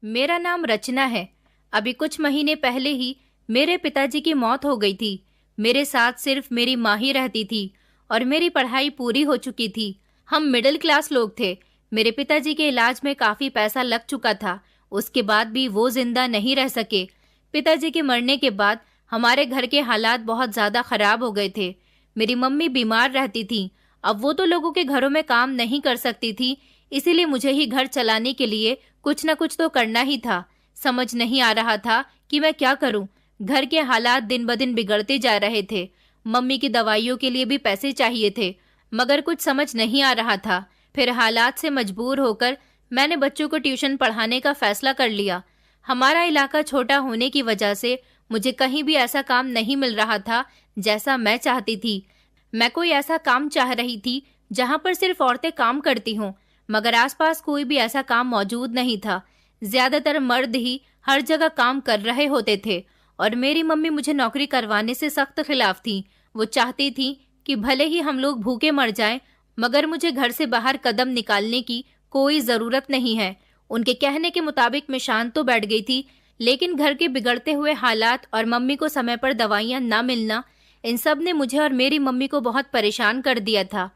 मेरा नाम रचना है। अभी कुछ महीने पहले ही मेरे पिताजी की मौत हो गई थी। मेरे साथ सिर्फ मेरी माँ ही रहती थी और मेरी पढ़ाई पूरी हो चुकी थी। हम मिडिल क्लास लोग थे। मेरे पिताजी के इलाज में काफी पैसा लग चुका था। उसके बाद भी वो जिंदा नहीं रह सके। पिताजी के मरने के बाद हमारे घर के हालात बहुत ज्यादा खराब हो गए थे। मेरी मम्मी बीमार रहती थी। अब वो तो लोगों के घरों में काम नहीं कर सकती थी, इसीलिए मुझे ही घर चलाने के लिए कुछ न कुछ तो करना ही था। समझ नहीं आ रहा था कि मैं क्या करूं। घर के हालात दिन ब दिन बिगड़ते जा रहे थे। मम्मी की दवाइयों के लिए भी पैसे चाहिए थे, मगर कुछ समझ नहीं आ रहा था। फिर हालात से मजबूर होकर मैंने बच्चों को ट्यूशन पढ़ाने का फैसला कर लिया। हमारा इलाका छोटा होने की वजह से मुझे कहीं भी ऐसा काम नहीं मिल रहा था जैसा मैं चाहती थी। मैं कोई ऐसा काम चाह रही थी जहां पर सिर्फ औरतें काम करती हों, मगर आसपास कोई भी ऐसा काम मौजूद नहीं था। ज्यादातर मर्द ही हर जगह काम कर रहे होते थे और मेरी मम्मी मुझे नौकरी करवाने से सख्त खिलाफ थी। वो चाहती थी कि भले ही हम लोग भूखे मर जाएं, मगर मुझे घर से बाहर कदम निकालने की कोई जरूरत नहीं है। उनके कहने के मुताबिक मैं शांत तो बैठ गई थी, लेकिन घर के बिगड़ते हुए हालात और मम्मी को समय पर दवाइयां ना मिलना, इन सब ने मुझे और मेरी मम्मी को बहुत परेशान कर दिया था।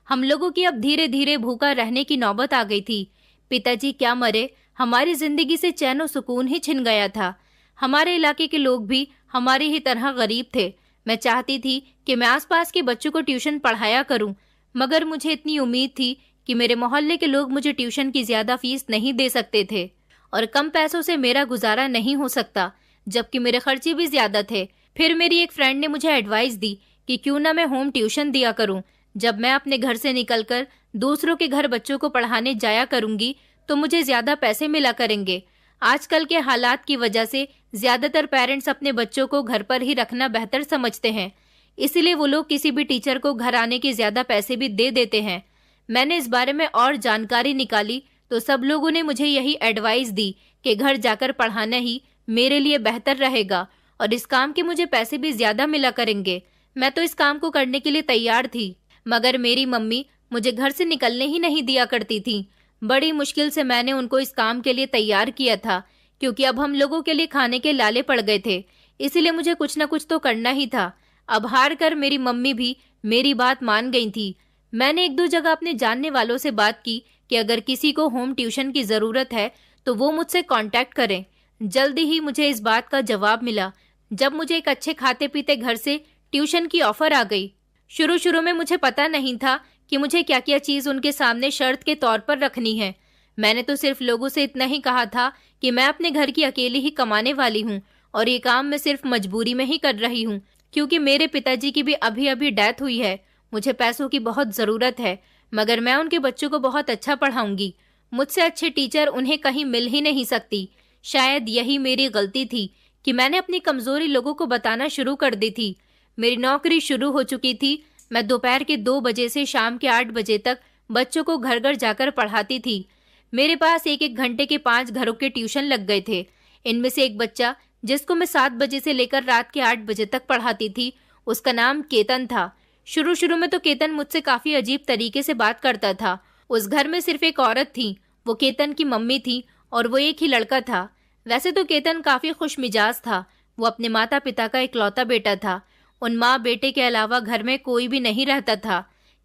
हम लोगों की अब धीरे धीरे भूखा रहने की नौबत आ गई थी। पिताजी क्या मरे, हमारी जिंदगी से चैन और सुकून ही छिन गया था। हमारे इलाके के लोग भी हमारी ही तरह गरीब थे। मैं चाहती थी कि मैं आसपास के बच्चों को ट्यूशन पढ़ाया करूं, मगर मुझे इतनी उम्मीद थी कि मेरे मोहल्ले के लोग मुझे ट्यूशन की ज्यादा फीस नहीं दे सकते थे और कम पैसों से मेरा गुजारा नहीं हो सकता, जबकि मेरे खर्चे भी ज्यादा थे। फिर मेरी एक फ्रेंड ने मुझे एडवाइस दी कि क्यों ना मैं होम ट्यूशन दिया करूं। जब मैं अपने घर से निकलकर दूसरों के घर बच्चों को पढ़ाने जाया करूंगी तो मुझे ज्यादा पैसे मिला करेंगे। आजकल के हालात की वजह से ज्यादातर पेरेंट्स अपने बच्चों को घर पर ही रखना बेहतर समझते हैं, इसलिए वो लोग किसी भी टीचर को घर आने के ज्यादा पैसे भी दे देते हैं। मैंने इस बारे में और जानकारी निकाली तो सब लोगों ने मुझे यही एडवाइस दी कि घर जाकर पढ़ाना ही मेरे लिए बेहतर रहेगा और इस काम के मुझे पैसे भी ज्यादा मिला करेंगे। मैं तो इस काम को करने के लिए तैयार थी, मगर मेरी मम्मी मुझे घर से निकलने ही नहीं दिया करती थी। बड़ी मुश्किल से मैंने उनको इस काम के लिए तैयार किया था, क्योंकि अब हम लोगों के लिए खाने के लाले पड़ गए थे, इसीलिए मुझे कुछ न कुछ तो करना ही था। अब हार कर मेरी मम्मी भी मेरी बात मान गई थी। मैंने एक दो जगह अपने जानने वालों से बात की कि अगर किसी को होम ट्यूशन की जरूरत है तो वो मुझसे कांटेक्ट करें। जल्दी ही मुझे इस बात का जवाब मिला जब मुझे एक अच्छे खाते पीते घर से ट्यूशन की ऑफर आ गई। शुरू शुरू में मुझे पता नहीं था कि मुझे क्या क्या चीज उनके सामने शर्त के तौर पर रखनी है। मैंने तो सिर्फ लोगों से इतना ही कहा था कि मैं अपने घर की अकेली ही कमाने वाली हूँ और ये काम मैं सिर्फ मजबूरी में ही कर रही हूँ, क्योंकि मेरे पिताजी की भी अभी अभी डेथ हुई है। मुझे पैसों की बहुत जरूरत है, मगर मैं उनके बच्चों को बहुत अच्छा पढ़ाऊंगी। मुझसे अच्छे टीचर उन्हें कहीं मिल ही नहीं सकती। शायद यही मेरी गलती थी कि मैंने अपनी कमजोरी लोगों को बताना शुरू कर दी थी। मेरी नौकरी शुरू हो चुकी थी। मैं दोपहर के 2 बजे से शाम के 8 बजे तक बच्चों को घर घर जाकर पढ़ाती थी। मेरे पास एक एक घंटे के 5 घरों के ट्यूशन लग गए थे। इनमें से एक बच्चा जिसको मैं 7 बजे से लेकर रात के 8 बजे तक पढ़ाती थी, उसका नाम केतन था। शुरू शुरू में तो केतन मुझसे काफी अजीब तरीके से बात करता था। उस घर में सिर्फ एक औरत थी, वो केतन की मम्मी थी, और वो एक ही लड़का था। वैसे तो केतन काफी खुश मिजाज था। वो अपने माता पिता का इकलौता बेटा था। उन माँ बेटे के अलावा घर में कोई भी नहीं रहता था।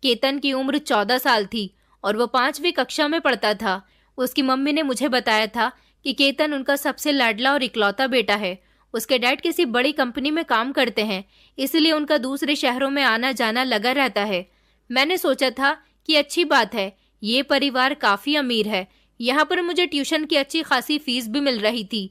केतन की उम्र 14 साल थी और वो 5वीं कक्षा में पढ़ता था। उसकी मम्मी ने मुझे बताया था कि केतन उनका सबसे लाडला और इकलौता बेटा है। उसके डैड किसी बड़ी कंपनी में काम करते हैं, इसलिए उनका दूसरे शहरों में आना जाना लगा रहता है। मैंने सोचा था कि अच्छी बात है, ये परिवार काफी अमीर है, यहाँ पर मुझे ट्यूशन की अच्छी खासी फीस भी मिल रही थी।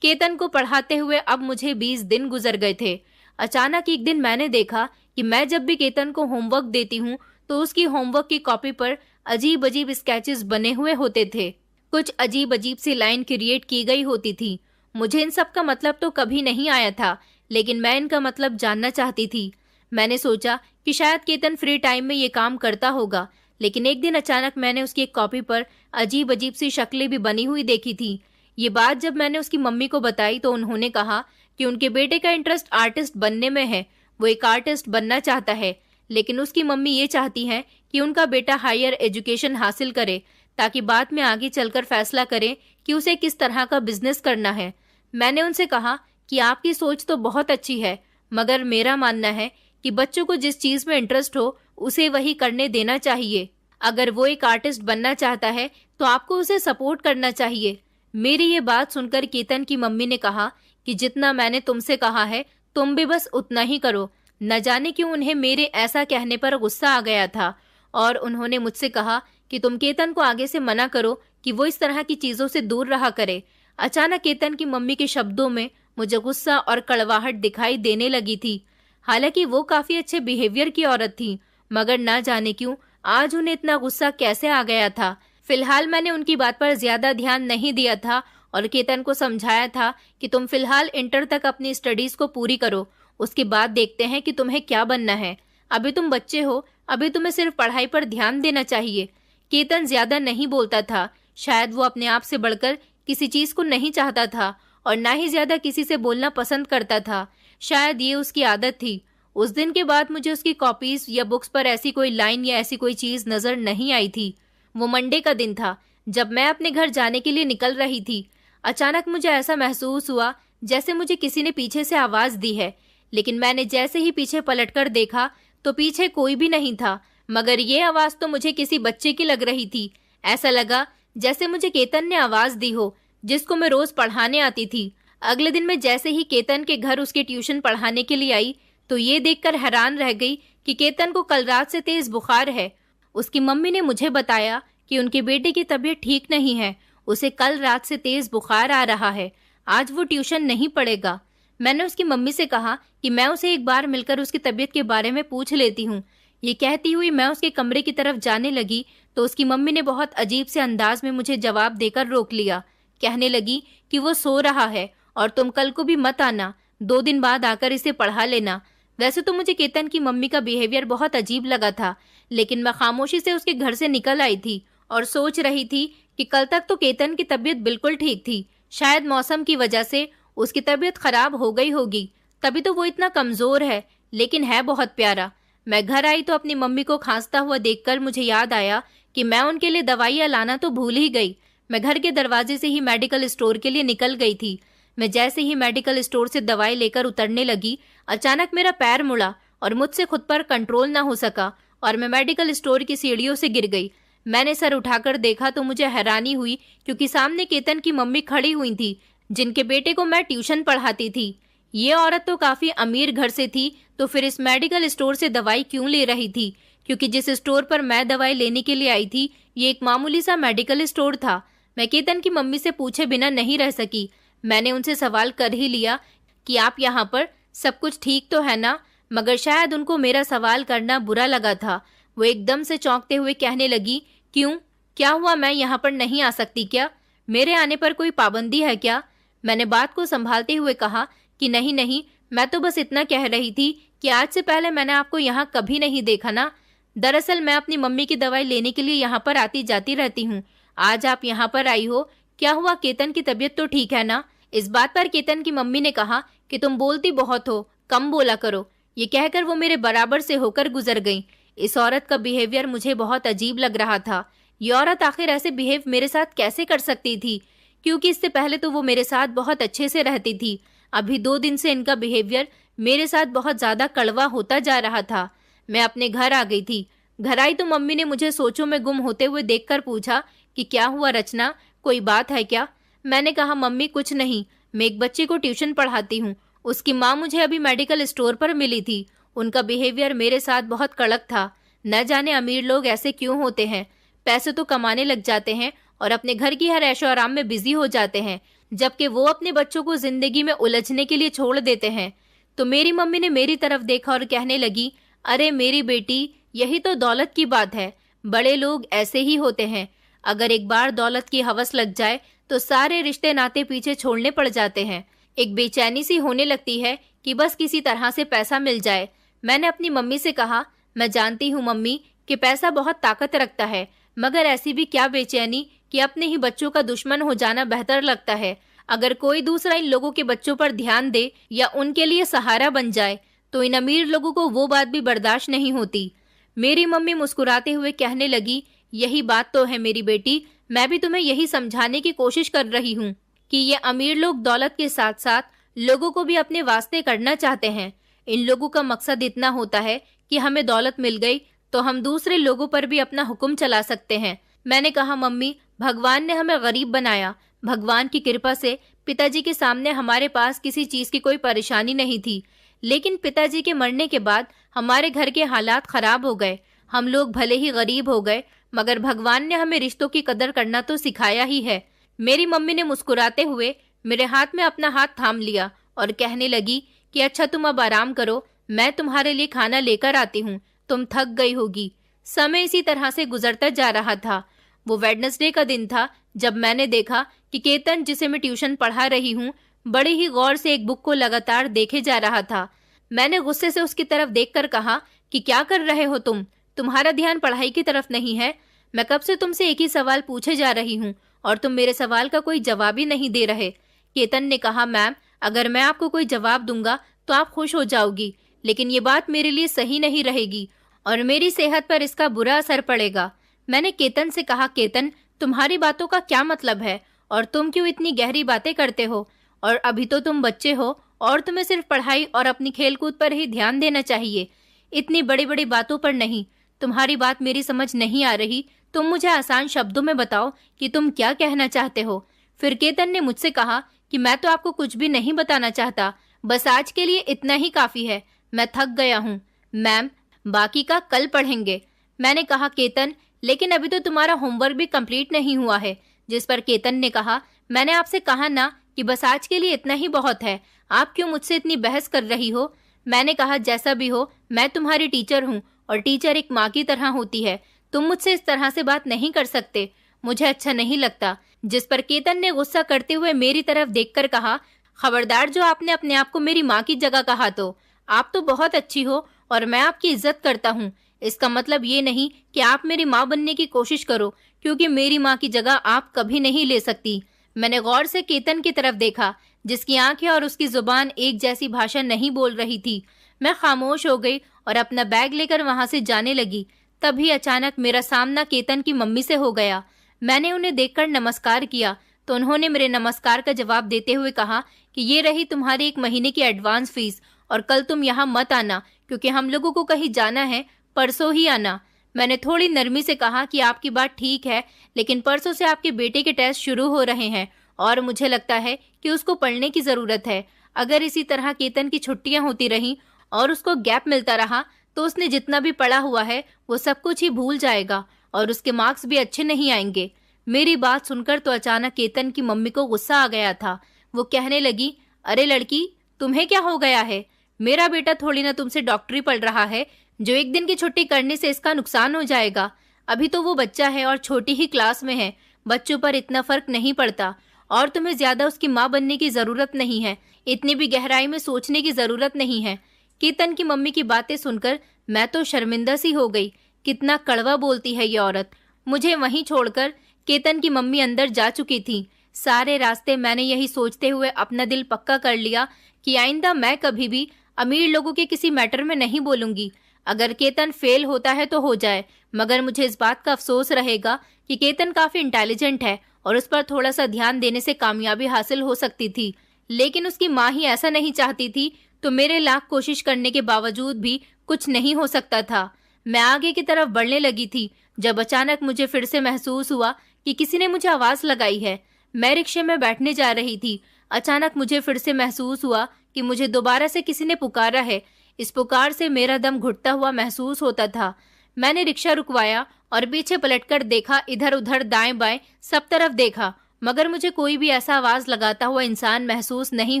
केतन को पढ़ाते हुए अब मुझे 20 दिन गुजर गए थे। अचानक एक दिन मैंने देखा कि मैं जब भी केतन को होमवर्क देती हूँ तो उसकी होमवर्क की कॉपी पर अजीब अजीब स्केचेस बने हुए होते थे। कुछ अजीब अजीब सी लाइन क्रिएट की गई होती थी। मुझे इन सब का मतलब तो कभी नहीं आया था, लेकिन मैं इनका मतलब जानना चाहती थी। मैंने सोचा कि शायद केतन फ्री टाइम में ये काम करता होगा, लेकिन एक दिन अचानक मैंने उसकी एक कॉपी पर अजीब अजीब सी शक्लें भी बनी हुई देखी थी। ये बात जब मैंने उसकी मम्मी को बताई तो उन्होंने कहा कि उनके बेटे का इंटरेस्ट आर्टिस्ट बनने में है। वो एक आर्टिस्ट बनना चाहता है, लेकिन उसकी मम्मी ये चाहती हैं कि उनका बेटा हायर एजुकेशन हासिल करे ताकि बाद में आगे चलकर फैसला करें कि उसे किस तरह का बिजनेस करना है। मैंने उनसे कहा कि आपकी सोच तो बहुत अच्छी है, मगर मेरा मानना है कि बच्चों को जिस चीज में इंटरेस्ट हो उसे वही करने देना चाहिए। अगर वो एक आर्टिस्ट बनना चाहता है तो आपको उसे सपोर्ट करना चाहिए। मेरी ये बात सुनकर केतन की मम्मी ने कहा कि जितना मैंने तुमसे कहा है तुम भी बस उतना ही करो। न जाने क्यों उन्हें मेरे ऐसा कहने पर गुस्सा आ गया था और उन्होंने मुझसे कहा कि तुम केतन को आगे से मना करो कि वो इस तरह की चीजों से दूर रहा करे। अचानक केतन की मम्मी के शब्दों में मुझे गुस्सा और कड़वाहट दिखाई देने लगी थी। हालांकि वो काफी अच्छे बिहेवियर की औरत थी, मगर ना जाने क्यों आज उन्हें इतना गुस्सा कैसे आ गया था। फिलहाल मैंने उनकी बात पर ज्यादा ध्यान नहीं दिया था और केतन को समझाया था कि तुम फिलहाल इंटर तक अपनी स्टडीज को पूरी करो, उसके बाद देखते हैं कि तुम्हें क्या बनना है। अभी तुम बच्चे हो, अभी तुम्हें सिर्फ पढ़ाई पर ध्यान देना चाहिए। केतन ज्यादा नहीं बोलता था, शायद वो अपने आप से बढ़कर किसी चीज को नहीं चाहता था और ना ही ज्यादा किसी से बोलना पसंद करता था। शायद ये उसकी आदत थी। उस दिन के बाद मुझे उसकी कॉपीज या बुक्स पर ऐसी कोई लाइन या ऐसी कोई चीज नजर नहीं आई थी। वो मंडे का दिन था, जब मैं अपने घर जाने के लिए निकल रही थी। अचानक मुझे ऐसा महसूस हुआ जैसे मुझे किसी ने पीछे से आवाज दी है, लेकिन मैंने जैसे ही पीछे पलटकर देखा तो पीछे कोई भी नहीं था, मगर ये आवाज तो मुझे किसी बच्चे की लग रही थी। ऐसा लगा जैसे मुझे केतन ने आवाज दी हो, जिसको मैं रोज पढ़ाने आती थी। अगले दिन मैं जैसे ही केतन के घर उसके ट्यूशन पढ़ाने के लिए आई तो ये देखकर हैरान रह गई कि केतन को कल रात से तेज बुखार है। उसकी मम्मी ने मुझे बताया कि उनके बेटे की तबीयत ठीक नहीं है, उसे कल रात से तेज बुखार आ रहा है, आज वो ट्यूशन नहीं पढ़ेगा। मैंने उसकी मम्मी से कहा कि मैं उसे एक बार मिलकर उसकी तबीयत के बारे में पूछ लेती हूँ। ये कहती हुई मैं उसके कमरे की तरफ जाने लगी तो उसकी मम्मी ने बहुत अजीब से अंदाज में मुझे जवाब देकर रोक लिया। कहने लगी कि वो सो रहा है और तुम कल को भी मत आना, 2 दिन बाद आकर इसे पढ़ा लेना। वैसे तो मुझे केतन की मम्मी का बिहेवियर बहुत अजीब लगा था, लेकिन मैं खामोशी से उसके घर से निकल आई थी और सोच रही थी कि कल तक तो केतन की तबीयत बिल्कुल ठीक थी। शायद मौसम की वजह से उसकी तबीयत खराब हो गई होगी, तभी तो वो इतना कमजोर है, लेकिन है बहुत प्यारा। मैं घर आई तो अपनी मम्मी को खांसता हुआ देखकर मुझे याद आया कि मैं उनके लिए दवाइयाँ लाना तो भूल ही गई। मैं घर के दरवाजे से ही मेडिकल स्टोर के लिए निकल गई थी। मैं जैसे ही मेडिकल स्टोर से दवाई लेकर उतरने लगी, अचानक मेरा पैर मुड़ा और मुझसे खुद पर कंट्रोल ना हो सका और मैं मेडिकल स्टोर की सीढ़ियों से गिर गई। मैंने सर उठाकर देखा तो मुझे हैरानी हुई, क्योंकि सामने केतन की मम्मी खड़ी हुई थी, जिनके बेटे को मैं ट्यूशन पढ़ाती थी। ये औरत तो काफी अमीर घर से थी, तो फिर इस मेडिकल स्टोर से दवाई क्यों ले रही थी? क्योंकि जिस स्टोर पर मैं दवाई लेने के लिए आई थी ये एक मामूली सा मेडिकल स्टोर था। मैं केतन की मम्मी से पूछे बिना नहीं रह सकी। मैंने उनसे सवाल कर ही लिया कि आप यहाँ पर सब कुछ ठीक तो है ना? मगर शायद उनको मेरा सवाल करना बुरा लगा था। वो एकदम से चौंकते हुए कहने लगी, क्यों, क्या हुआ, मैं यहाँ पर नहीं आ सकती क्या? मेरे आने पर कोई पाबंदी है क्या? मैंने बात को संभालते हुए कहा कि नहीं नहीं, मैं तो बस इतना कह रही थी कि आज से पहले मैंने आपको यहाँ कभी नहीं देखा ना। दरअसल मैं अपनी मम्मी की दवाई लेने के लिए यहाँ पर आती जाती रहती हूँ। आज आप यहाँ पर आई हो, क्या हुआ, केतन की तबीयत तो ठीक है ना? इस बात पर केतन की मम्मी ने कहा कि तुम बोलती बहुत हो, कम बोला करो। ये कहकर वो मेरे बराबर से होकर गुजर गई। इस औरत का बिहेवियर मुझे बहुत अजीब लग रहा था। ये औरत आखिर ऐसे बिहेव मेरे साथ कैसे कर सकती थी? क्योंकि इससे पहले तो वो मेरे साथ बहुत अच्छे से रहती थी। अभी 2 दिन से इनका बिहेवियर मेरे साथ बहुत ज्यादा कड़वा होता जा रहा था। मैं अपने घर आ गई थी। घर आई तो मम्मी ने मुझे सोचों में गुम होते हुए देखकर पूछा कि क्या हुआ रचना, कोई बात है क्या? मैंने कहा, मम्मी कुछ नहीं, मैं एक बच्चे को ट्यूशन पढ़ाती हूँ। उसकी माँ मुझे अभी मेडिकल स्टोर पर मिली थी। उनका बिहेवियर मेरे साथ बहुत कड़क था। न जाने अमीर लोग ऐसे क्यों होते हैं, पैसे तो कमाने लग जाते हैं और अपने घर की हर ऐशो आराम में बिजी हो जाते हैं, जबकि वो अपने बच्चों को जिंदगी में उलझने के लिए छोड़ देते हैं। तो मेरी मम्मी ने मेरी तरफ देखा और कहने लगी, अरे मेरी बेटी, यही तो दौलत की बात है। बड़े लोग ऐसे ही होते हैं। अगर एक बार दौलत की हवस लग जाए तो सारे रिश्ते नाते पीछे छोड़ने पड़ जाते हैं। एक बेचैनी सी होने लगती है कि बस किसी तरह से पैसा मिल जाए। मैंने अपनी मम्मी से कहा, मैं जानती हूँ मम्मी कि पैसा बहुत ताकत रखता है, मगर ऐसी भी क्या बेचैनी कि अपने ही बच्चों का दुश्मन हो जाना बेहतर लगता है। अगर कोई दूसरा इन लोगों के बच्चों पर ध्यान दे या उनके लिए सहारा बन जाए तो इन अमीर लोगों को वो बात भी बर्दाश्त नहीं होती। मेरी मम्मी मुस्कुराते हुए कहने लगी, यही बात तो है मेरी बेटी, मैं भी तुम्हें यही समझाने की कोशिश कर रही हूँ कि ये अमीर लोग दौलत के साथ साथ लोगों को भी अपने वास्ते करना चाहते हैं। इन लोगों का मकसद इतना होता है कि हमें दौलत मिल गई तो हम दूसरे लोगों पर भी अपना हुक्म चला सकते हैं। मैंने कहा, मम्मी, भगवान ने हमें गरीब बनाया। भगवान की कृपा से पिताजी के सामने हमारे पास किसी चीज की कोई परेशानी नहीं थी, लेकिन पिताजी के मरने के बाद हमारे घर के हालात खराब हो गए। हम लोग भले ही गरीब हो गए, मगर भगवान ने हमें रिश्तों की कदर करना तो सिखाया ही है। मेरी मम्मी ने मुस्कुराते हुए मेरे हाथ में अपना हाथ थाम लिया और कहने लगी कि अच्छा, तुम अब आराम करो, मैं तुम्हारे लिए खाना लेकर आती हूँ, तुम थक गई होगी। समय इसी तरह से गुजरता जा रहा था। वो वेडनेसडे का दिन था जब मैंने देखा कि केतन, जिसे मैं ट्यूशन पढ़ा रही हूँ, बड़े ही गौर से एक बुक को लगातार देखे जा रहा था। मैंने गुस्से से उसकी तरफ देखकर कहा कि क्या कर रहे हो तुम? तुम्हारा ध्यान पढ़ाई की तरफ नहीं है? मैं कब से तुमसे एक ही सवाल पूछे जा रही हूँ और तुम मेरे सवाल का कोई जवाब ही नहीं दे रहे। केतन ने कहा, मैम, अगर मैं आपको कोई जवाब दूंगा तो आप खुश हो जाओगी, लेकिन ये बात मेरे लिए सही नहीं रहेगी और मेरी सेहत पर इसका बुरा असर पड़ेगा। मैंने केतन से कहा, केतन, तुम्हारी बातों का क्या मतलब है और तुम क्यों इतनी गहरी बातें करते हो? और अभी तो तुम बच्चे हो और तुम्हें सिर्फ पढ़ाई और अपनी खेलकूद पर ही ध्यान देना चाहिए, इतनी बड़ी बड़ी बातों पर नहीं। तुम्हारी बात मेरी समझ नहीं आ रही, तुम मुझे आसान शब्दों में बताओ कि तुम क्या कहना चाहते हो। फिर केतन ने मुझसे कहा कि मैं तो आपको कुछ भी नहीं बताना चाहता, बस आज के लिए इतना ही काफी है, मैं थक गया हूँ। मैम, बाकी का कल पढ़ेंगे। मैंने कहा, केतन, लेकिन अभी तो तुम्हारा होमवर्क भी कंप्लीट नहीं हुआ है। जिस पर केतन ने कहा, मैंने आपसे कहा ना कि बस आज के लिए इतना ही बहुत है, आप क्यों मुझसे इतनी बहस कर रही हो? मैंने कहा, जैसा भी हो, मैं तुम्हारी टीचर हूँ और टीचर एक माँ की तरह होती है, तुम मुझसे इस तरह से बात नहीं कर सकते, मुझे अच्छा नहीं लगता। जिस पर केतन ने गुस्सा करते हुए मेरी तरफ देखकर कहा, खबरदार, जो आपने अपने आप को मेरी माँ की जगह कहा तो आप तो बहुत अच्छी हो और मैं आपकी इज्जत करता हूँ। इसका मतलब ये नहीं कि आप मेरी माँ बनने की कोशिश करो, क्योंकि मेरी माँ की जगह आप कभी नहीं ले सकती। मैंने गौर से केतन की तरफ देखा, जिसकी आंखें और उसकी जुबान एक जैसी भाषा नहीं बोल रही थी। मैं खामोश हो गई और अपना बैग लेकर वहां से जाने लगी। तभी अचानक मेरा सामना केतन की मम्मी से हो गया। मैंने उन्हें देखकर नमस्कार किया तो उन्होंने मेरे नमस्कार का जवाब देते हुए कहा कि ये रही तुम्हारी 1 महीने की एडवांस फीस और कल तुम यहाँ मत आना, क्योंकि हम लोगों को कहीं जाना है, परसों ही आना। मैंने थोड़ी नरमी से कहा कि आपकी बात ठीक है, लेकिन परसों से आपके बेटे के टेस्ट शुरू हो रहे हैं और मुझे लगता है कि उसको पढ़ने की जरूरत है। अगर इसी तरह केतन की छुट्टियां होती रहीं और उसको गैप मिलता रहा तो उसने जितना भी पढ़ा हुआ है वो सब कुछ ही भूल जाएगा और उसके मार्क्स भी अच्छे नहीं आएंगे। मेरी बात सुनकर तो अचानक केतन की मम्मी को गुस्सा आ गया था। वो कहने लगी, अरे लड़की, तुम्हें क्या हो गया है? मेरा बेटा थोड़ी ना तुमसे डॉक्टरी पढ़ रहा है जो 1 दिन की छुट्टी करने से इसका नुकसान हो जाएगा। अभी तो वो बच्चा है और छोटी ही क्लास में है, बच्चों पर इतना फर्क नहीं पड़ता और तुम्हें ज्यादा उसकी माँ बनने की जरूरत नहीं है, इतनी भी गहराई में सोचने की जरूरत नहीं है। केतन की मम्मी की बातें सुनकर मैं तो शर्मिंदा सी हो गई। कितना कड़वा बोलती है ये औरत। मुझे वहीं छोड़कर केतन की मम्मी अंदर जा चुकी थी। सारे रास्ते मैंने यही सोचते हुए अपना दिल पक्का कर लिया कि आइंदा मैं कभी भी अमीर लोगों के किसी मैटर में नहीं बोलूंगी। अगर केतन फेल होता है तो हो जाए, मगर मुझे इस बात का अफसोस रहेगा कि केतन काफी इंटेलिजेंट है और उस पर थोड़ा सा ध्यान देने से कामयाबी हासिल हो सकती थी। लेकिन उसकी माँ ही ऐसा नहीं चाहती थी, तो मेरे लाख कोशिश करने के बावजूद भी कुछ नहीं हो सकता था। मैं आगे की तरफ बढ़ने लगी थी जब अचानक मुझे फिर से महसूस हुआ कि किसी ने मुझे आवाज लगाई है। मैं रिक्शे में बैठने जा रही थी। अचानक मुझे फिर से महसूस हुआ कि मुझे दोबारा से किसी ने पुकारा है। इस पुकार से मेरा दम घुटता हुआ महसूस होता था। मैंने रिक्शा रुकवाया और पीछे पलटकर देखा, इधर उधर दाएं बाएं सब तरफ देखा, मगर मुझे कोई भी ऐसा आवाज लगाता हुआ इंसान महसूस नहीं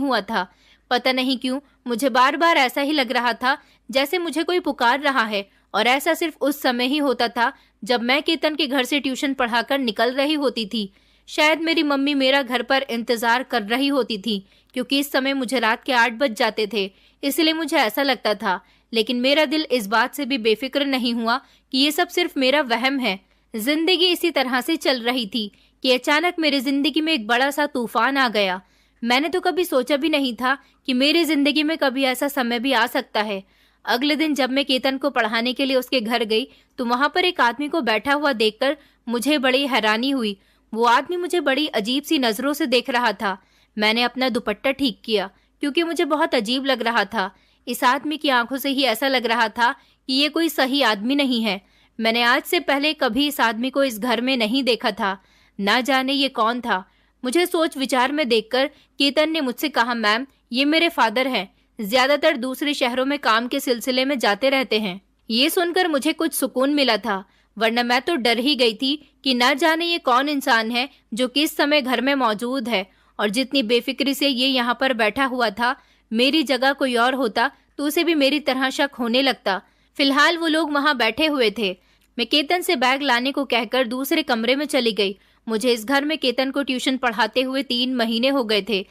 हुआ था। पता नहीं क्यों मुझे बार बार ऐसा ही लग रहा था जैसे मुझे कोई पुकार रहा है, और ऐसा सिर्फ उस समय ही होता था जब मैं केतन के घर से ट्यूशन पढ़ाकर निकल रही होती थी। शायद मेरी मम्मी मेरा घर पर इंतजार कर रही होती थी, क्योंकि इस समय मुझे रात के 8 बज जाते थे, इसलिए मुझे ऐसा लगता था। लेकिन मेरा दिल इस बात से भी बेफिक्र नहीं हुआ कि ये सब सिर्फ मेरा वहम है। जिंदगी इसी तरह से चल रही थी कि अचानक मेरी जिंदगी में एक बड़ा सा तूफान आ गया। मैंने तो कभी सोचा भी नहीं था कि मेरी जिंदगी में कभी ऐसा समय भी आ सकता है। अगले दिन जब मैं केतन को पढ़ाने के लिए उसके घर गई तो वहां पर एक आदमी को बैठा हुआ देखकर मुझे बड़ी हैरानी हुई। वो आदमी मुझे बड़ी अजीब सी नजरों से देख रहा था। मैंने अपना दुपट्टा ठीक किया क्योंकि मुझे बहुत अजीब लग रहा था। इस आदमी की आंखों से ही ऐसा लग रहा था कि ये कोई सही आदमी नहीं है। मैंने आज से पहले कभी इस आदमी को इस घर में नहीं देखा था। ना जाने ये कौन था। मुझे सोच विचार में देखकर केतन ने मुझसे कहा, मैम ये मेरे फादर हैं, ज्यादातर दूसरे शहरों में काम के सिलसिले में जाते रहते हैं। ये सुनकर मुझे कुछ सुकून मिला था, वरना मैं तो डर ही गई थी कि ना जाने ये कौन इंसान है जो किस समय घर में मौजूद है। और जितनी बेफिक्री से ये यहाँ पर बैठा हुआ था, मेरी जगह कोई और होता तो उसे भी मेरी तरह शक होने लगता। फिलहाल वो लोग वहां बैठे हुए थे। मैं केतन से बैग लाने को कहकर दूसरे कमरे में चली गई। मुझे इस घर में केतन को ट्यूशन पढ़ाते हुए 3 महीने हो गए थे,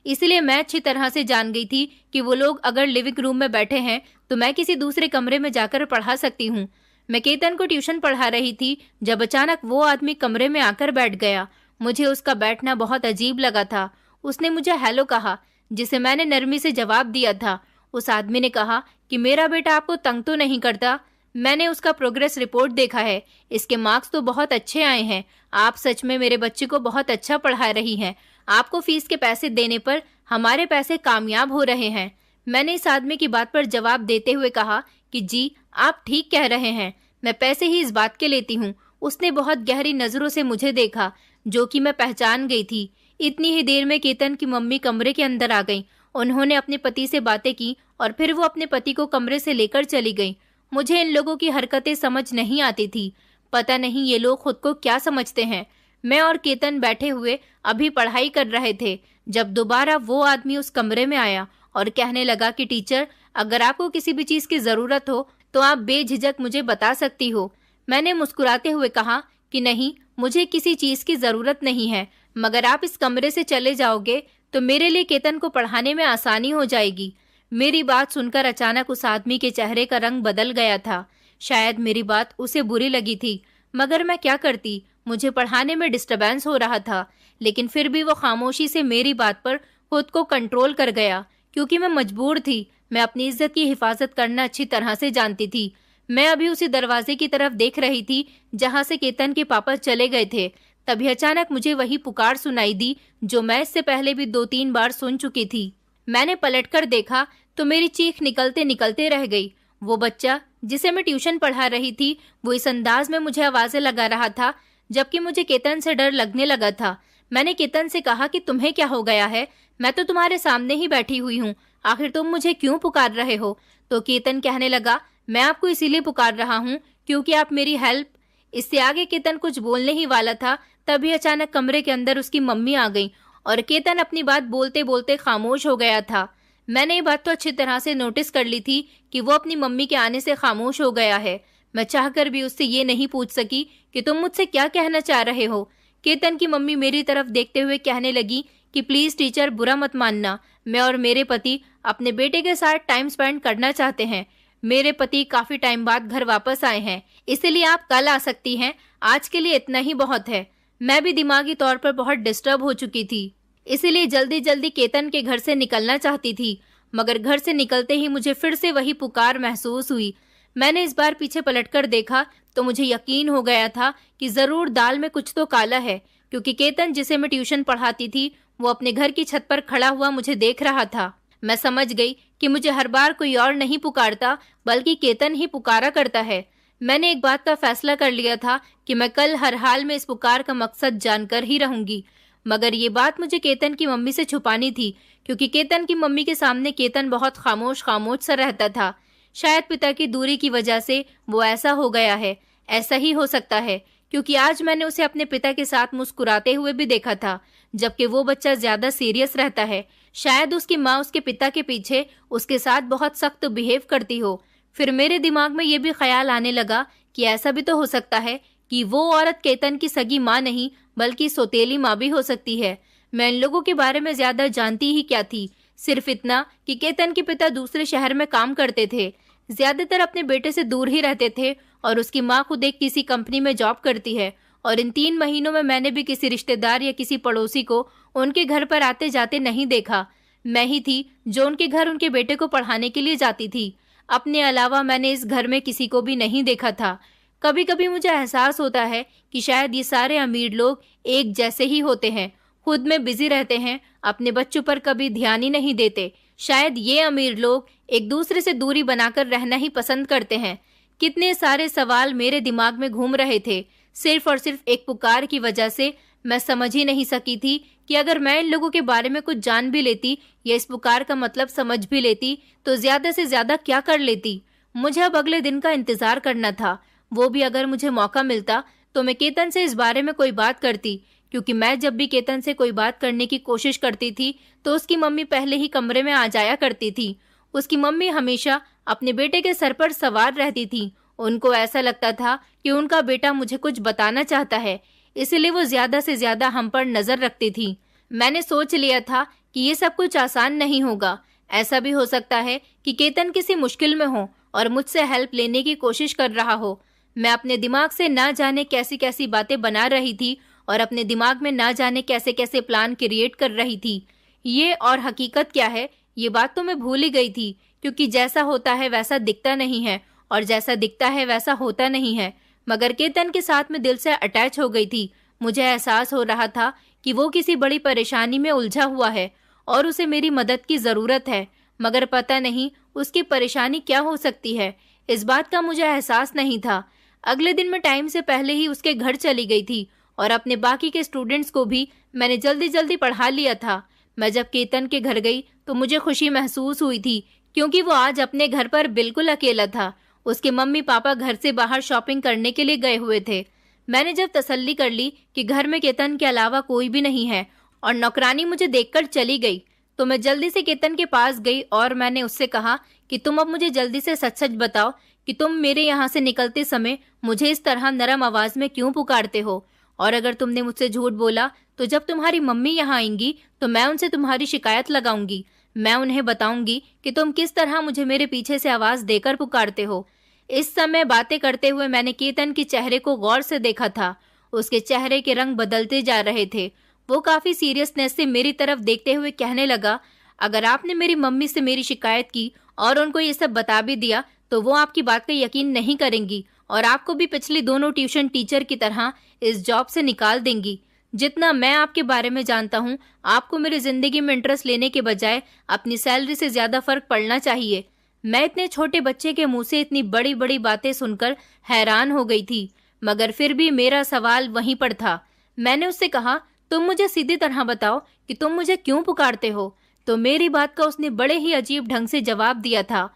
इसलिए मैं अच्छी तरह से जान गई थी कि वो लोग अगर लिविंग रूम में बैठे हैं तो मैं किसी दूसरे कमरे में जाकर पढ़ा सकती हूँ। मैं केतन को ट्यूशन पढ़ा रही थी जब अचानक वो आदमी कमरे में आकर बैठ गया। मुझे उसका बैठना बहुत अजीब लगा था। उसने मुझे हेलो कहा, जिसे मैंने नरमी से जवाब दिया था। उस आदमी ने कहा कि मेरा बेटा आपको तंग तो नहीं करता? मैंने उसका प्रोग्रेस रिपोर्ट देखा है, इसके मार्क्स तो बहुत अच्छे आए हैं। आप सच में मेरे बच्चे को बहुत अच्छा पढ़ा रही हैं। आपको फीस के पैसे देने पर हमारे पैसे कामयाब हो रहे हैं। मैंने इस आदमी की बात पर जवाब देते हुए कहा कि जी आप ठीक कह रहे हैं, मैं पैसे ही इस बात के लेती हूँ। उसने बहुत गहरी नजरों से मुझे देखा, जो कि मैं पहचान गई थी। इतनी ही देर में केतन की मम्मी कमरे के अंदर आ गई। उन्होंने अपने पति से बातें की और फिर वो अपने पति को कमरे से लेकर चली गई। मुझे इन लोगों की हरकतें समझ नहीं आती थी। पता नहीं ये लोग खुद को क्या समझते हैं। मैं और केतन बैठे हुए अभी पढ़ाई कर रहे थे जब दोबारा वो आदमी उस कमरे में आया और कहने लगा कि टीचर, अगर आपको किसी भी चीज की जरूरत हो तो आप बेझिझक मुझे बता सकती हो। मैंने मुस्कुराते हुए कहा कि नहीं, मुझे किसी चीज की जरूरत नहीं है, मगर आप इस कमरे से चले जाओगे तो मेरे लिए केतन को पढ़ाने में आसानी हो जाएगी। मेरी बात सुनकर अचानक उस आदमी के चेहरे का रंग बदल गया था। शायद मेरी बात उसे बुरी लगी थी, मगर मैं क्या करती। मुझे पढ़ाने में डिस्टरबेंस हो रहा था, लेकिन फिर भी वो खामोशी से मेरी बात पर खुद को कंट्रोल कर गया, क्योंकि मैं मजबूर थी। मैं अपनी इज्जत की हिफाजत करना अच्छी तरह से जानती थी। मैं अभी उसी दरवाजे की तरफ देख रही थी जहां से केतन के पापा चले गए थे। तभी अचानक मुझे वही पुकार सुनाई दी जो मैं इससे पहले भी 2-3 बार सुन चुकी थी। मैंने पलटकर देखा तो मेरी चीख निकलते निकलते रह गई। वो बच्चा जिसे मैं ट्यूशन पढ़ा रही थी, वो इस अंदाज में मुझे आवाजें लगा रहा था, जबकि मुझे केतन से डर लगने लगा था। मैंने केतन से कहा कि तुम्हें क्या हो गया है? मैं तो तुम्हारे सामने ही बैठी हुई हूँ, आखिर तुम मुझे क्यों पुकार रहे हो? तो केतन कहने लगा, मैं आपको इसीलिए पुकार रहा हूँ क्योंकि आप मेरी हेल्प। इससे आगे केतन कुछ बोलने ही वाला था, तभी अचानक कमरे के अंदर उसकी मम्मी आ गई और केतन अपनी बात बोलते बोलते खामोश हो गया था। मैंने ये बात तो अच्छी तरह से नोटिस कर ली थी कि वो अपनी मम्मी के आने से खामोश हो गया है। मैं चाहकर भी उससे ये नहीं पूछ सकी कि तुम मुझसे क्या कहना चाह रहे हो। केतन की मम्मी मेरी तरफ देखते हुए कहने लगी कि प्लीज टीचर, बुरा मत मानना, मैं और मेरे पति अपने बेटे के साथ टाइम स्पेंड करना चाहते हैं। मेरे पति काफी टाइम बाद घर वापस आए हैं, इसलिए आप कल आ सकती हैं। आज के लिए इतना ही बहुत है। मैं भी दिमागी तौर पर बहुत डिस्टर्ब हो चुकी थी, इसीलिए जल्दी जल्दी केतन के घर से निकलना चाहती थी, मगर घर से निकलते ही मुझे फिर से वही पुकार महसूस हुई। मैंने इस बार पीछे पलटकर देखा तो मुझे यकीन हो गया था कि जरूर दाल में कुछ तो काला है, क्योंकि केतन जिसे मैं ट्यूशन पढ़ाती थी वो अपने घर की छत पर खड़ा हुआ मुझे देख रहा था। मैं समझ गई कि मुझे हर बार कोई और नहीं पुकारता, बल्कि केतन ही पुकारा करता है। मैंने एक बात का फैसला कर लिया था कि मैं कल हर हाल में इस पुकार का मकसद जानकर ही रहूंगी, मगर ये बात मुझे केतन की मम्मी से छुपानी थी, क्योंकि केतन की मम्मी के सामने केतन बहुत खामोश खामोश सा रहता था। शायद पिता की दूरी की वजह से वो ऐसा हो गया है। ऐसा ही हो सकता है, क्योंकि आज मैंने उसे अपने पिता के साथ मुस्कुराते हुए भी देखा था, जबकि वो बच्चा ज्यादा सीरियस रहता है। शायद उसकी माँ उसके पिता के पीछे उसके साथ बहुत सख्त बिहेव करती हो। फिर मेरे दिमाग में ये भी ख्याल आने लगा कि ऐसा भी तो हो सकता है कि वो औरत केतन की सगी माँ नहीं, बल्कि सौतेली माँ भी हो सकती है। मैं इन लोगों के बारे में ज्यादा जानती ही क्या थी, सिर्फ इतना कि केतन के पिता दूसरे शहर में काम करते थे, ज्यादातर अपने बेटे से दूर ही रहते थे, और उसकी माँ खुद एक किसी कंपनी में जॉब करती है। और इन 3 महीनों में मैंने भी किसी रिश्तेदार या किसी पड़ोसी को उनके घर पर आते जाते नहीं देखा। मैं ही थी जो उनके घर उनके बेटे को पढ़ाने के लिए जाती थी। अपने अलावा मैंने इस घर में किसी को भी नहीं देखा था। कभी कभी मुझे एहसास होता है कि शायद ये सारे अमीर लोग एक जैसे ही होते हैं, खुद में बिजी रहते हैं, अपने बच्चों पर कभी ध्यान ही नहीं देते। शायद ये अमीर लोग एक दूसरे से दूरी बनाकर रहना ही पसंद करते हैं। कितने सारे सवाल मेरे दिमाग में घूम रहे थे, सिर्फ और सिर्फ एक पुकार की वजह से। मैं समझ ही नहीं सकी थी कि अगर मैं इन लोगों के बारे में कुछ जान भी लेती या इस पुकार का मतलब समझ भी लेती तो ज्यादा से ज्यादा क्या कर लेती। मुझे अब अगले दिन का इंतजार करना था, वो भी अगर मुझे मौका मिलता तो मैं केतन से इस बारे में कोई बात करती, क्योंकि मैं जब भी केतन से कोई बात करने की कोशिश करती थी तो उसकी मम्मी पहले ही कमरे में आ जाया करती थी। उसकी मम्मी हमेशा अपने बेटे के सर पर सवार रहती थी। उनको ऐसा लगता था कि उनका बेटा मुझे कुछ बताना चाहता है, इसलिए वो ज्यादा से ज्यादा हम पर नजर रखती थी। मैंने सोच लिया था कि ये सब कुछ आसान नहीं होगा। ऐसा भी हो सकता है कि केतन किसी मुश्किल में हो और मुझसे हेल्प लेने की कोशिश कर रहा हो। मैं अपने दिमाग से ना जाने कैसी कैसी बातें बना रही थी और अपने दिमाग में ना जाने कैसे कैसे प्लान क्रिएट कर रही थी। ये और हकीकत क्या है, ये बात तो मैं भूल ही गई थी, क्योंकि जैसा होता है वैसा दिखता नहीं है और जैसा दिखता है वैसा होता नहीं है। मगर केतन के साथ मैं दिल से अटैच हो गई थी। मुझे एहसास हो रहा था कि वो किसी बड़ी परेशानी में उलझा हुआ है और उसे मेरी मदद की जरूरत है, मगर पता नहीं उसकी परेशानी क्या हो सकती है, इस बात का मुझे एहसास नहीं था। अगले दिन मैं टाइम से पहले ही उसके घर चली गई थी और अपने बाकी के स्टूडेंट्स को भी मैंने जल्दी जल्दी पढ़ा लिया था। मैं जब केतन के घर गई तो मुझे खुशी महसूस हुई थी, क्योंकि वो आज अपने घर पर बिल्कुल अकेला था। उसके मम्मी पापा घर से बाहर शॉपिंग करने के लिए गए हुए थे। मैंने जब तसल्ली कर ली कि घर में केतन के अलावा कोई भी नहीं है और नौकरानी मुझे देखकर चली गई, तो मैं जल्दी से केतन के पास गई और मैंने उससे कहा कि तुम अब मुझे जल्दी से सच सच बताओ कि तुम मेरे यहाँ से निकलते समय मुझे इस तरह नरम आवाज में क्यों पुकारते हो, और अगर तुमने मुझसे झूठ बोला तो जब तुम्हारी मम्मी यहाँ आएंगी तो मैं उनसे तुम्हारी शिकायत लगाऊंगी। मैं उन्हें बताऊंगी कि तुम किस तरह मुझे मेरे पीछे से आवाज देकर पुकारते हो। इस समय बातें करते हुए मैंने केतन के चेहरे को गौर से देखा था। उसके चेहरे के रंग बदलते जा रहे थे। वो काफी सीरियसनेस से मेरी तरफ देखते हुए कहने लगा, अगर आपने मेरी मम्मी से मेरी शिकायत की और उनको ये सब बता भी दिया तो वो आपकी बात का यकीन नहीं करेंगी और आपको भी पिछली दोनों ट्यूशन टीचर की तरह इस जॉब से निकाल देंगी। जितना मैं आपके बारे में जानता हूँ, आपको मेरी जिंदगी में इंटरेस्ट लेने के बजाय अपनी सैलरी से ज्यादा फर्क पड़ना चाहिए। मैं इतने छोटे बच्चे के मुंह से इतनी बड़ी बड़ी बातें सुनकर हैरान हो गई थी, मगर फिर भी मेरा सवाल वहीं पर था। मैंने उससे कहा, तुम मुझे सीधी तरह बताओ कि तुम मुझे क्यों पुकारते हो। तो मेरी बात का उसने बड़े ही अजीब ढंग से जवाब दिया था।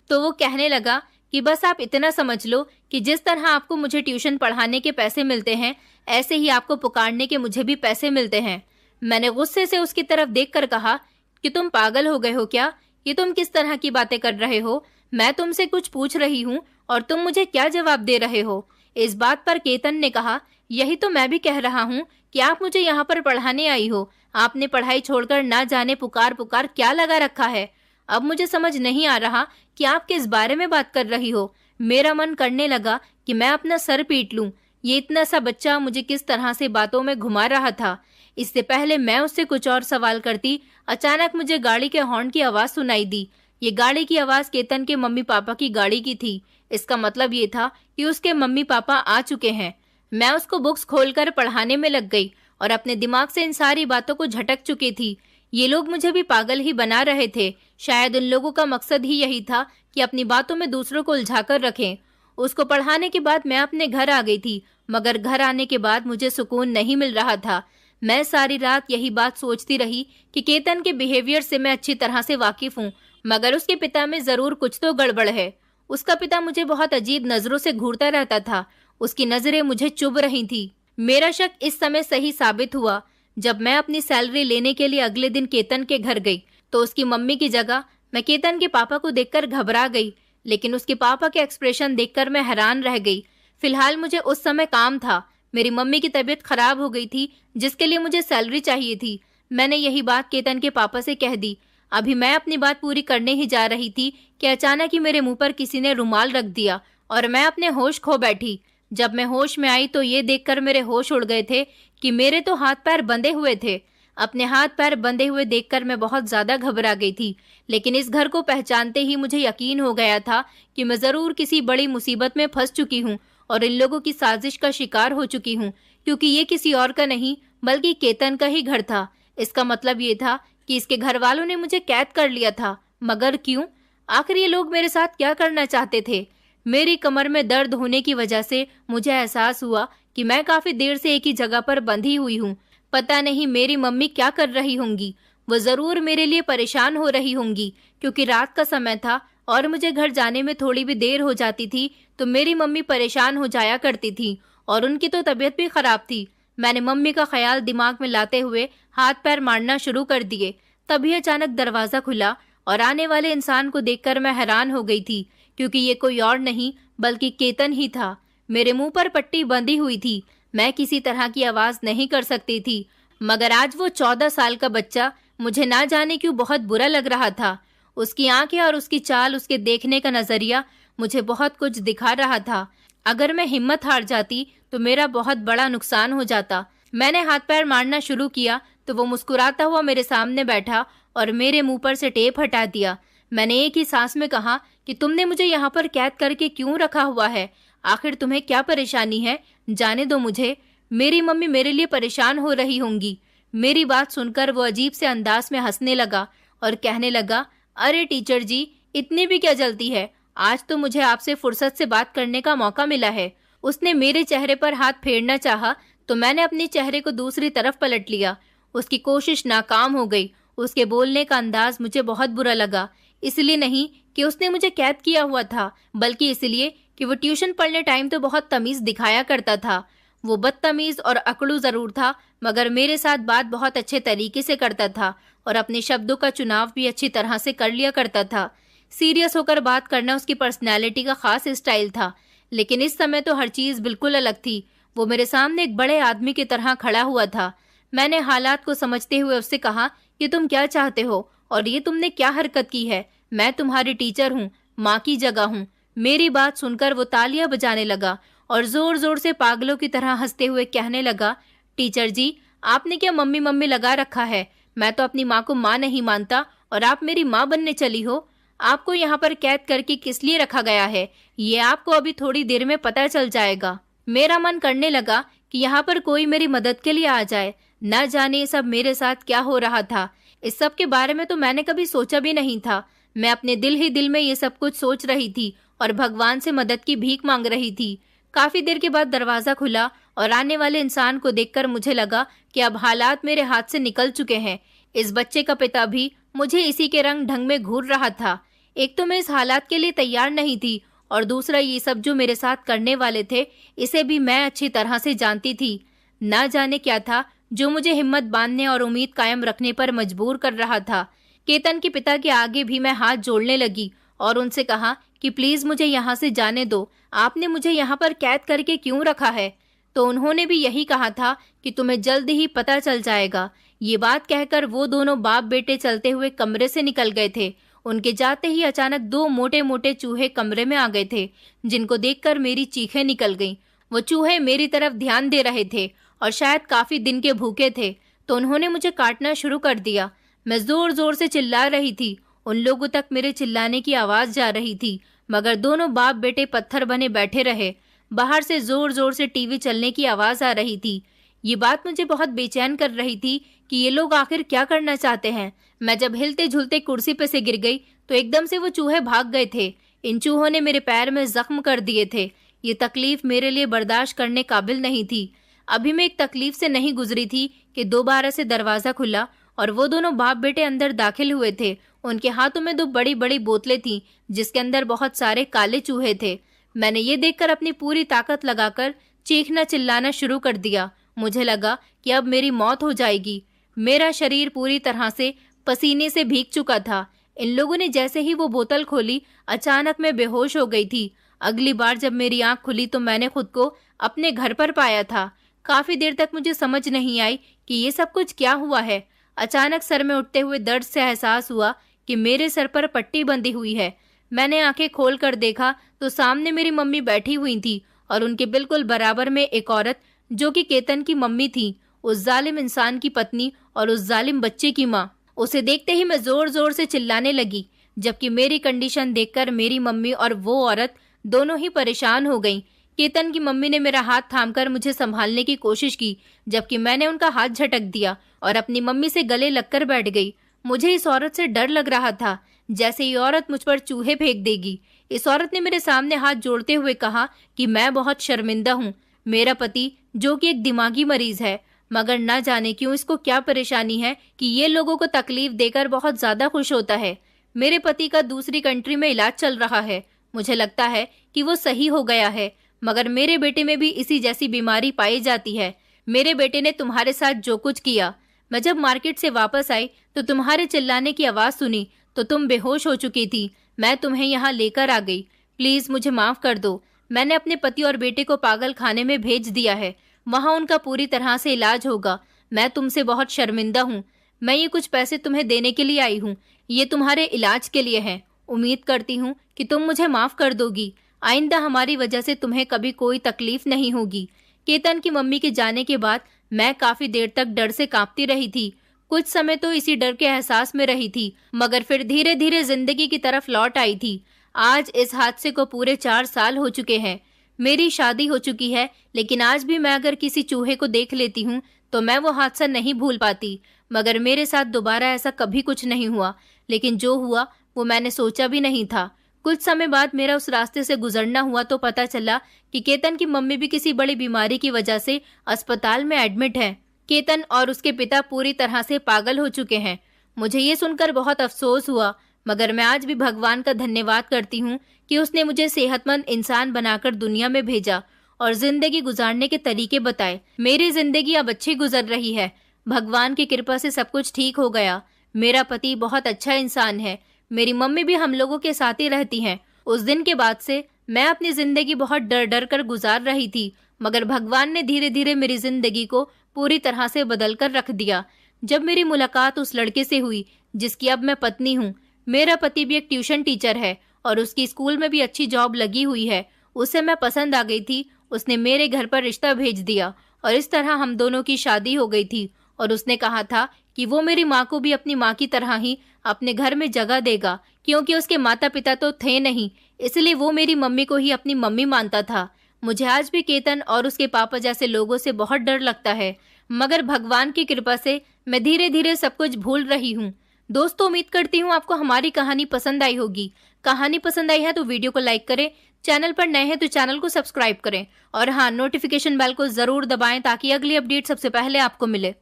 तो वो कहने लगा कि बस आप इतना समझ लो कि जिस तरह आपको मुझे ट्यूशन पढ़ाने के पैसे मिलते हैं, ऐसे ही आपको पुकारने के मुझे भी पैसे मिलते हैं। मैंने गुस्से से उसकी तरफ देखकर कहा कि तुम पागल हो गए हो क्या? ये तुम किस तरह की बातें कर रहे हो? मैं तुमसे कुछ पूछ रही हूँ और तुम मुझे क्या जवाब दे रहे हो? इस बात पर केतन ने कहा, यही तो मैं भी कह रहा हूँ कि आप मुझे यहाँ पर पढ़ाने आई हो। आपने पढ़ाई छोड़कर ना जाने पुकार पुकार क्या लगा रखा है। अब मुझे समझ नहीं आ रहा कि आप किस बारे में बात कर रही हो। मेरा मन करने लगा कि मैं अपना सर पीट लूं। ये इतना सा बच्चा मुझे किस तरह से बातों में घुमा रहा था। इससे पहले मैं उससे कुछ और सवाल करती, अचानक मुझे गाड़ी के हॉर्न की आवाज सुनाई दी। ये गाड़ी की आवाज केतन के मम्मी पापा की गाड़ी की थी। इसका मतलब ये था कि उसके मम्मी पापा आ चुके हैं। मैं उसको बुक्स खोलकर पढ़ाने में लग गई और अपने दिमाग से इन सारी बातों को झटक चुकी थी। ये लोग मुझे भी पागल ही बना रहे थे। शायद उन लोगों का मकसद ही यही था कि अपनी बातों में दूसरों को उलझाकर रखें। उसको पढ़ाने के बाद मैं अपने घर आ गई थी, मगर घर आने के बाद मुझे सुकून नहीं मिल रहा था। मैं सारी रात यही बात सोचती रही कि केतन के बिहेवियर से मैं अच्छी तरह से वाकिफ हूँ, मगर उसके पिता में जरूर कुछ तो गड़बड़ है। उसका पिता मुझे बहुत अजीब नजरों से घूरता रहता था। उसकी नजरें मुझे चुभ रही थी। मेरा शक इस समय सही साबित हुआ। जब मैं अपनी सैलरी लेने के लिए अगले दिन केतन के घर गई तो उसकी मम्मी की जगह मैं केतन के पापा को देखकर घबरा गई, लेकिन उसके पापा के एक्सप्रेशन देखकर मैं हैरान रह गई। फिलहाल मुझे उस समय काम था। मेरी मम्मी की तबीयत खराब हो गई थी, जिसके लिए मुझे सैलरी चाहिए थी। मैंने यही बात केतन के पापा से कह दी। अभी मैं अपनी बात पूरी करने ही जा रही थी कि अचानक ही मेरे मुंह पर किसी ने रुमाल रख दिया और मैं अपने होश खो बैठी। जब मैं होश में आई तो ये देखकर मेरे होश उड़ गए थे कि मेरे तो हाथ पैर बंधे हुए थे। अपने हाथ पैर बंधे हुए देखकर मैं बहुत ज्यादा घबरा गई थी, लेकिन इस घर को पहचानते ही मुझे यकीन हो गया था कि मैं जरूर किसी बड़ी मुसीबत में फंस चुकी हूँ और इन लोगों की साजिश का शिकार हो चुकी हूँ, क्योंकि ये किसी और का नहीं बल्कि केतन का ही घर था। इसका मतलब ये था कि इसके घर वालों ने मुझे कैद कर लिया था। मगर क्यों? आखिर ये लोग मेरे साथ क्या करना चाहते थे? मेरी कमर में दर्द होने की वजह से मुझे एहसास हुआ कि मैं काफी देर से एक ही जगह पर बंधी हुई हूँ। पता नहीं मेरी मम्मी क्या कर रही होंगी। वो जरूर मेरे लिए परेशान हो रही होंगी, क्योंकि रात का समय था और मुझे घर जाने में थोड़ी भी देर हो जाती थी तो मेरी मम्मी परेशान हो जाया करती थी और उनकी तो तबीयत भी खराब थी। मैंने मम्मी का ख्याल दिमाग में लाते हुए हाथ पैर मारना शुरू कर दिए। तभी अचानक दरवाजा खुला और आने वाले इंसान को देखकर मैं हैरान हो गई थी, क्योंकि ये कोई और नहीं बल्कि केतन ही था। मेरे मुंह पर पट्टी बंधी हुई थी। मैं किसी तरह की आवाज नहीं कर सकती थी, मगर आज वो 14 साल का बच्चा मुझे ना जाने क्यों बहुत बुरा लग रहा था। उसकी आंखें और उसकी चाल, उसके देखने का नजरिया मुझे बहुत कुछ दिखा रहा था। अगर मैं हिम्मत हार जाती तो मेरा बहुत बड़ा नुकसान हो जाता। मैंने हाथ पैर मारना शुरू किया तो वो मुस्कुराता हुआ मेरे सामने बैठा और मेरे मुंह पर से टेप हटा दिया। मैंने एक ही सांस में कहा कि तुमने मुझे यहाँ पर कैद करके क्यों रखा हुआ है? आखिर तुम्हें क्या परेशानी है? जाने दो मुझे। मेरी मम्मी मेरे लिए परेशान हो रही होंगी। मेरी बात सुनकर वो अजीब से अंदाज में हंसने लगा और कहने लगा, अरे टीचर जी, इतनी भी क्या जल्दी है? आज तो मुझे आपसे फुर्सत से बात करने का मौका मिला है। उसने मेरे चेहरे पर हाथ फेरना चाहा तो मैंने अपने चेहरे को दूसरी तरफ पलट लिया। उसकी कोशिश नाकाम हो गई। उसके बोलने का अंदाज मुझे बहुत बुरा लगा, इसलिए नहीं कि उसने मुझे कैद किया हुआ था, बल्कि इसलिए कि वो ट्यूशन पढ़ने टाइम तो बहुत तमीज दिखाया करता था। वो बदतमीज और अकड़ू जरूर था, मगर मेरे साथ बात बहुत अच्छे तरीके से करता था और अपने शब्दों का चुनाव भी अच्छी तरह से कर लिया करता था। सीरियस होकर बात करना उसकी पर्सनैलिटी का खास स्टाइल था, लेकिन इस समय तो हर चीज बिल्कुल अलग थी। वो मेरे सामने एक बड़े आदमी की तरह खड़ा हुआ था। मैंने हालात को समझते हुए उससे कहा कि तुम क्या चाहते हो और ये तुमने क्या हरकत की है? मैं तुम्हारी टीचर हूँ, माँ की जगह हूँ। मेरी बात सुनकर वो तालियां बजाने लगा और जोर जोर से पागलों की तरह हंसते हुए कहने लगा, टीचर जी, आपने क्या मम्मी मम्मी लगा रखा है? मैं तो अपनी माँ को माँ नहीं मानता और आप मेरी माँ बनने चली हो। आपको यहाँ पर कैद करके किस लिए रखा गया है, ये आपको अभी थोड़ी देर में पता चल जाएगा। मेरा मन करने लगा कि यहाँ पर कोई मेरी मदद के लिए आ जाए। न जाने ये सब मेरे साथ क्या हो रहा था। इस सब के बारे में तो मैंने कभी सोचा भी नहीं था। मैं अपने दिल ही दिल में ये सब कुछ सोच रही थी और भगवान से मदद की भीख मांग रही थी। काफी देर के बाद दरवाजा खुला और आने वाले इंसान को देखकर मुझे लगा कि अब हालात मेरे हाथ से निकल चुके हैं। इस बच्चे का पिता भी मुझे इसी के रंग ढंग में घूर रहा था। एक तो मैं इस हालात के लिए तैयार नहीं थी और दूसरा ये सब जो मेरे साथ करने वाले थे, इसे भी मैं अच्छी तरह से जानती थी। ना जाने क्या था जो मुझे हिम्मत बांधने और उम्मीद कायम रखने पर मजबूर कर रहा था। केतन के पिता के आगे भी मैं हाथ जोड़ने लगी और उनसे कहा कि प्लीज मुझे यहाँ से जाने दो। आपने मुझे यहाँ पर कैद करके क्यों रखा है? तो उन्होंने भी यही कहा था कि तुम्हें जल्द ही पता चल जाएगा। ये बात कहकर वो दोनों बाप बेटे चलते हुए कमरे से निकल गए थे। उनके जाते ही अचानक 2 मोटे मोटे चूहे कमरे में आ गए थे, जिनको देखकर मेरी चीखें निकल गईं। वो चूहे मेरी तरफ ध्यान दे रहे थे और शायद काफी दिन के भूखे थे, तो उन्होंने मुझे काटना शुरू कर दिया। मैं जोर जोर से चिल्ला रही थी। उन लोगों तक मेरे चिल्लाने की आवाज जा रही थी, मगर दोनों बाप बेटे पत्थर बने बैठे रहे। बाहर से जोर जोर से टीवी चलने की आवाज आ रही थी। ये बात मुझे बहुत बेचैन कर रही थी कि ये लोग आखिर क्या करना चाहते हैं। मैं जब हिलते झुलते कुर्सी पे से गिर गई तो एकदम से वो चूहे भाग गए थे। इन चूहों ने मेरे पैर में जख्म कर दिए थे। ये तकलीफ मेरे लिए बर्दाश्त करने काबिल नहीं थी। अभी मैं एक तकलीफ से नहीं गुजरी थी कि दोबारा से दरवाजा खुला और वो दोनों बाप बेटे अंदर दाखिल हुए थे। उनके हाथों में 2 बड़ी बड़ी बोतलें थीं, जिसके अंदर बहुत सारे काले चूहे थे। मैंने ये देखकर अपनी पूरी ताकत लगाकर चीखना चिल्लाना शुरू कर दिया। मुझे लगा कि अब मेरी मौत हो जाएगी। मेरा शरीर पूरी तरह से पसीने से भीग चुका था। इन लोगों ने जैसे ही वो बोतल खोली, अचानक मैं बेहोश हो गई थी। अगली बार जब मेरी आंख खुली तो मैंने खुद को अपने घर पर पाया था। काफी देर तक मुझे समझ नहीं आई कि ये सब कुछ क्या हुआ है। अचानक सर में उठते हुए दर्द से एहसास हुआ कि मेरे सर पर पट्टी बंधी हुई है। मैंने आंखें खोल कर देखा तो सामने मेरी मम्मी बैठी हुई थी और उनके बिल्कुल बराबर में एक औरत जो कि केतन की मम्मी थी। उस जालिम इंसान की पत्नी और उस जालिम बच्चे की माँ। उसे देखते ही मैं जोर जोर से चिल्लाने लगी, जबकि मेरी कंडीशन देखकर मेरी मम्मी और वो औरत दोनों ही परेशान हो गईं। केतन की मम्मी ने मेरा हाथ थामकर मुझे संभालने की कोशिश की, जबकि मैंने उनका हाथ झटक दिया और अपनी मम्मी से गले लगकर बैठ गई। मुझे इस औरत से डर लग रहा था, जैसे ये औरत मुझ पर चूहे फेंक देगी। इस औरत ने मेरे सामने हाथ जोड़ते हुए कहा कि मैं बहुत शर्मिंदा हूँ। मेरा पति, जो कि एक दिमागी मरीज है, मगर न जाने क्यों इसको क्या परेशानी है कि ये लोगों को तकलीफ देकर बहुत ज्यादा खुश होता है। मेरे पति का दूसरी कंट्री में इलाज चल रहा है। मुझे लगता है कि वो सही हो गया है, मगर मेरे बेटे में भी इसी जैसी बीमारी पाई जाती है। मेरे बेटे ने तुम्हारे साथ जो कुछ किया, मैं जब मार्केट से वापस आई तो तुम्हारे चिल्लाने की आवाज सुनी तो तुम बेहोश हो चुकी थी। मैं तुम्हें यहाँ लेकर आ गई। प्लीज मुझे माफ कर दो। मैंने अपने पति और बेटे को पागल खाने में भेज दिया है, वहाँ उनका पूरी तरह से इलाज होगा। मैं तुमसे बहुत शर्मिंदा हूँ। मैं ये कुछ पैसे तुम्हें देने के लिए आई हूँ, ये तुम्हारे इलाज के लिए है। उम्मीद करती हूँ कि तुम मुझे माफ कर दोगी। आइंदा हमारी वजह से तुम्हें कभी कोई तकलीफ नहीं होगी। केतन की मम्मी के जाने के बाद मैं काफी देर तक डर से कांपती रही थी। कुछ समय तो इसी डर के एहसास में रही थी, मगर फिर धीरे धीरे जिंदगी की तरफ लौट आई थी। आज इस हादसे को पूरे 4 साल हो चुके हैं। मेरी शादी हो चुकी है, लेकिन आज भी मैं अगर किसी चूहे को देख लेती हूँ तो मैं वो हादसा नहीं भूल पाती। मगर मेरे साथ दोबारा ऐसा कभी कुछ नहीं हुआ, लेकिन जो हुआ वो मैंने सोचा भी नहीं था। कुछ समय बाद मेरा उस रास्ते से गुजरना हुआ तो पता चला कि केतन की मम्मी भी किसी बड़ी बीमारी की वजह से अस्पताल में एडमिट है। केतन और उसके पिता पूरी तरह से पागल हो चुके हैं। मुझे ये सुनकर बहुत अफसोस हुआ, मगर मैं आज भी भगवान का धन्यवाद करती हूँ कि उसने मुझे सेहतमंद इंसान बनाकर दुनिया में भेजा और जिंदगी गुजारने के तरीके बताए। मेरी जिंदगी अब अच्छी गुजर रही है। भगवान की कृपा से सब कुछ ठीक हो गया। मेरा पति बहुत अच्छा इंसान है। मेरी मम्मी भी हम लोगों के साथ ही रहती हैं। उस दिन के बाद से मैं अपनी जिंदगी बहुत डर डर कर गुजार रही थी, मगर भगवान ने धीरे धीरे मेरी जिंदगी को पूरी तरह से बदल कर रख दिया। जब मेरी मुलाकात उस लड़के से हुई जिसकी अब मैं पत्नी हूँ। मेरा पति भी एक ट्यूशन टीचर है और उसकी स्कूल में भी अच्छी जॉब लगी हुई है। उसे मैं पसंद आ गई थी। उसने मेरे घर पर रिश्ता भेज दिया और इस तरह हम दोनों की शादी हो गई थी। और उसने कहा था कि वो मेरी माँ को भी अपनी माँ की तरह ही अपने घर में जगह देगा, क्योंकि उसके माता पिता तो थे नहीं, इसलिए वो मेरी मम्मी को ही अपनी मम्मी मानता था। मुझे आज भी केतन और उसके पापा जैसे लोगों से बहुत डर लगता है, मगर भगवान की कृपा से मैं धीरे धीरे सब कुछ भूल रही हूँ। दोस्तों, उम्मीद करती हूँ आपको हमारी कहानी पसंद आई होगी। कहानी पसंद आई है तो वीडियो को लाइक करें, चैनल पर नए हैं तो चैनल को सब्सक्राइब करें और हाँ, नोटिफिकेशन बेल को जरूर दबाएं ताकि अगली अपडेट सबसे पहले आपको मिले।